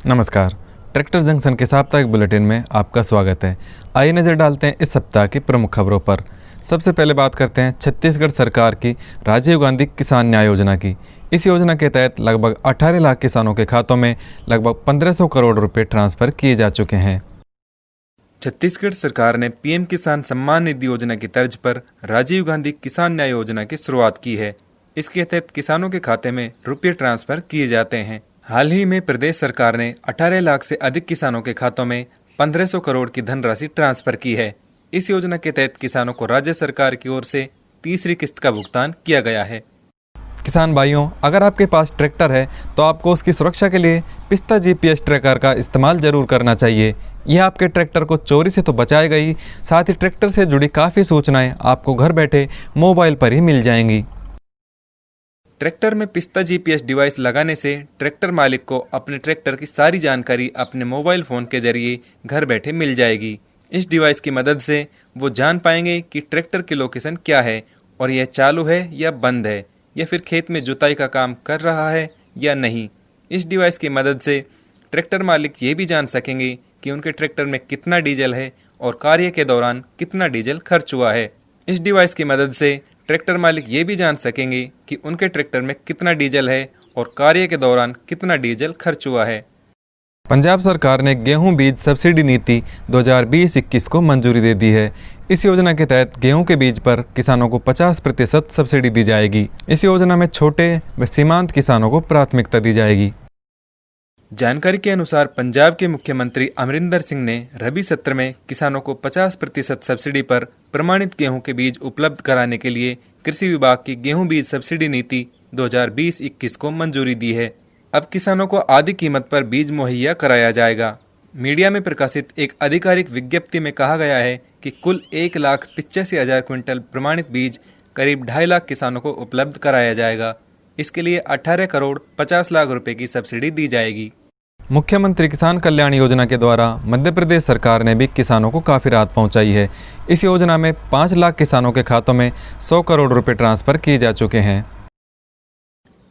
नमस्कार। Tractor junction के साप्ताहिक बुलेटिन में आपका स्वागत है। आइए नज़र डालते हैं इस सप्ताह की प्रमुख खबरों पर। सबसे पहले बात करते हैं छत्तीसगढ़ सरकार की राजीव गांधी किसान न्याय योजना की। इस योजना के तहत लगभग 18 लाख किसानों के खातों में लगभग 1500 करोड़ रुपए ट्रांसफ़र किए जा चुके हैं। छत्तीसगढ़ सरकार ने पीएम किसान सम्मान निधि योजना की तर्ज पर राजीव गांधी किसान न्याय योजना की शुरुआत की है। इसके तहत किसानों के खाते में रुपये ट्रांसफ़र किए जाते हैं। हाल ही में प्रदेश सरकार ने 18 लाख से अधिक किसानों के खातों में 1500 करोड़ की धनराशि ट्रांसफर की है। इस योजना के तहत किसानों को राज्य सरकार की ओर से तीसरी किस्त का भुगतान किया गया है। किसान भाइयों, अगर आपके पास ट्रैक्टर है तो आपको उसकी सुरक्षा के लिए पिस्ता GPS ट्रैकर का इस्तेमाल जरूर करना चाहिए। यह आपके ट्रैक्टर को चोरी से तो बचाएगा ही, साथ ही ट्रैक्टर से जुड़ी काफ़ी सूचनाएं आपको घर बैठे मोबाइल पर ही मिल जाएंगी। ट्रैक्टर में पिस्ता GPS डिवाइस लगाने से ट्रैक्टर मालिक को अपने ट्रैक्टर की सारी जानकारी अपने मोबाइल फ़ोन के जरिए घर बैठे मिल जाएगी। इस डिवाइस की मदद से वो जान पाएंगे कि ट्रैक्टर की लोकेशन क्या है और यह चालू है या बंद है, या फिर खेत में जुताई का काम कर रहा है या नहीं। इस डिवाइस की मदद से ट्रैक्टर मालिक ये भी जान सकेंगे कि उनके ट्रैक्टर में कितना डीजल है और कार्य के दौरान कितना डीजल खर्च हुआ है। इस डिवाइस की मदद से ट्रैक्टर मालिक ये भी जान सकेंगे कि उनके ट्रैक्टर में कितना डीजल है और कार्य के दौरान कितना डीजल खर्च हुआ है। पंजाब सरकार ने गेहूं बीज सब्सिडी नीति 2020-21 को मंजूरी दे दी है। इस योजना के तहत गेहूं के बीज पर किसानों को 50% सब्सिडी दी जाएगी। इस योजना में छोटे व सीमांत किसानों को प्राथमिकता दी जाएगी। जानकारी के अनुसार पंजाब के मुख्यमंत्री अमरिंदर सिंह ने रबी सत्र में किसानों को 50% सब्सिडी पर प्रमाणित गेहूं के बीज उपलब्ध कराने के लिए कृषि विभाग की गेहूं बीज सब्सिडी नीति 2020-21 को मंजूरी दी है। अब किसानों को आधी कीमत पर बीज मुहैया कराया जाएगा। मीडिया में प्रकाशित एक आधिकारिक विज्ञप्ति में कहा गया है कि कुल 1,85,000 क्विंटल प्रमाणित बीज करीब 2.5 लाख किसानों को उपलब्ध कराया जाएगा। इसके लिए 18 करोड़ 50 लाख रुपए की सब्सिडी दी जाएगी। मुख्यमंत्री किसान कल्याण योजना के द्वारा मध्य प्रदेश सरकार ने भी किसानों को काफ़ी राहत पहुंचाई है। इस योजना में 5 लाख किसानों के खातों में 100 करोड़ रुपए ट्रांसफ़र किए जा चुके हैं।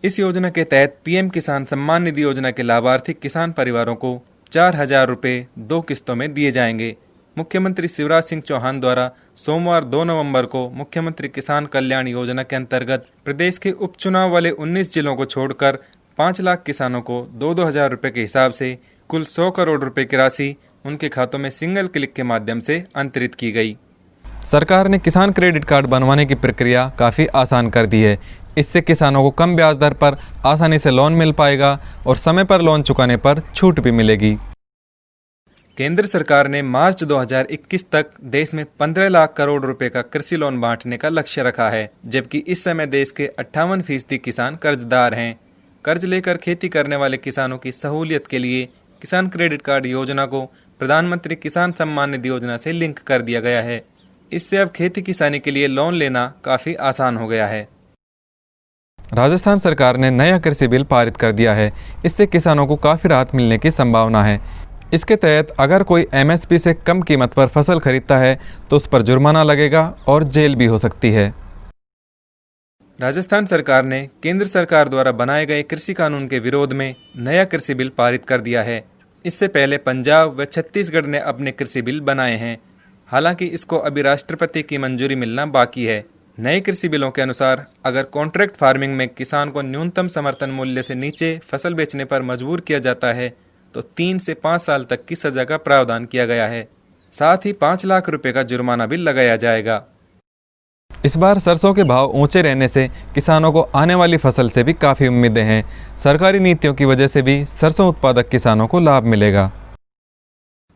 इस योजना के तहत पीएम किसान सम्मान निधि योजना के लाभार्थी किसान परिवारों को 4,000 रुपये 2 किस्तों में दिए जाएंगे। मुख्यमंत्री शिवराज सिंह चौहान द्वारा सोमवार 2 नवंबर को मुख्यमंत्री किसान कल्याण योजना के अंतर्गत प्रदेश के उपचुनाव वाले 19 जिलों को छोड़कर 5 लाख किसानों को 2-2 हज़ार रुपये के हिसाब से कुल 100 करोड़ रुपए की राशि उनके खातों में सिंगल क्लिक के माध्यम से अंतरित की गई। सरकार ने किसान क्रेडिट कार्ड बनवाने की प्रक्रिया काफ़ी आसान कर दी है। इससे किसानों को कम ब्याज दर पर आसानी से लोन मिल पाएगा और समय पर लोन चुकाने पर छूट भी मिलेगी। केंद्र सरकार ने मार्च 2021 तक देश में 15 लाख करोड़ रुपए का कृषि लोन बांटने का लक्ष्य रखा है, जबकि इस समय देश के 58% किसान कर्जदार हैं। कर्ज लेकर खेती करने वाले किसानों की सहूलियत के लिए किसान क्रेडिट कार्ड योजना को प्रधानमंत्री किसान सम्मान निधि योजना से लिंक कर दिया गया है। इससे अब खेती किसानी के लिए लोन लेना काफ़ी आसान हो गया है। राजस्थान सरकार ने नया कृषि बिल पारित कर दिया है। इससे किसानों को काफ़ी राहत मिलने की संभावना है। इसके तहत अगर कोई MSP से कम कीमत पर फसल खरीदता है तो उस पर जुर्माना लगेगा और जेल भी हो सकती है। राजस्थान सरकार ने केंद्र सरकार द्वारा बनाए गए कृषि कानून के विरोध में नया कृषि बिल पारित कर दिया है। इससे पहले पंजाब व छत्तीसगढ़ ने अपने कृषि बिल बनाए हैं। हालांकि इसको अभी राष्ट्रपति की मंजूरी मिलना बाकी है। नए कृषि बिलों के अनुसार अगर कॉन्ट्रैक्ट फार्मिंग में किसान को न्यूनतम समर्थन मूल्य से नीचे फसल बेचने पर मजबूर किया जाता है तो 3 से 5 साल तक की सजा का प्रावधान किया गया है। साथ ही 5 लाख रुपए का जुर्माना भी लगाया जाएगा। इस बार सरसों के भाव ऊंचे रहने से किसानों को आने वाली फसल से भी काफ़ी उम्मीदें हैं। सरकारी नीतियों की वजह से भी सरसों उत्पादक किसानों को लाभ मिलेगा।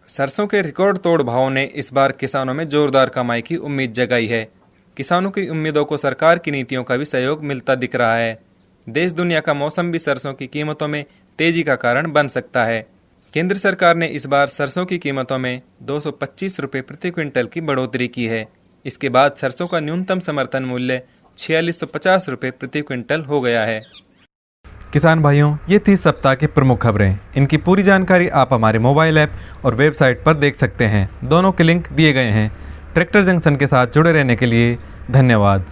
सरसों के रिकॉर्ड तोड़ भावों ने इस बार किसानों में जोरदार कमाई की उम्मीद जगाई है। किसानों की उम्मीदों को सरकार की नीतियों का भी सहयोग मिलता दिख रहा है। देश दुनिया का मौसम भी सरसों की कीमतों में तेजी का कारण बन सकता है। केंद्र सरकार ने इस बार सरसों की कीमतों में 225 रुपये प्रति क्विंटल की बढ़ोतरी की है। इसके बाद सरसों का न्यूनतम समर्थन मूल्य 4650 रुपये प्रति क्विंटल हो गया है। किसान भाइयों, ये थी सप्ताह की प्रमुख खबरें। इनकी पूरी जानकारी आप हमारे मोबाइल ऐप और वेबसाइट पर देख सकते हैं। दोनों के लिंक दिए गए हैं। ट्रैक्टर जंक्शन के साथ जुड़े रहने के लिए धन्यवाद।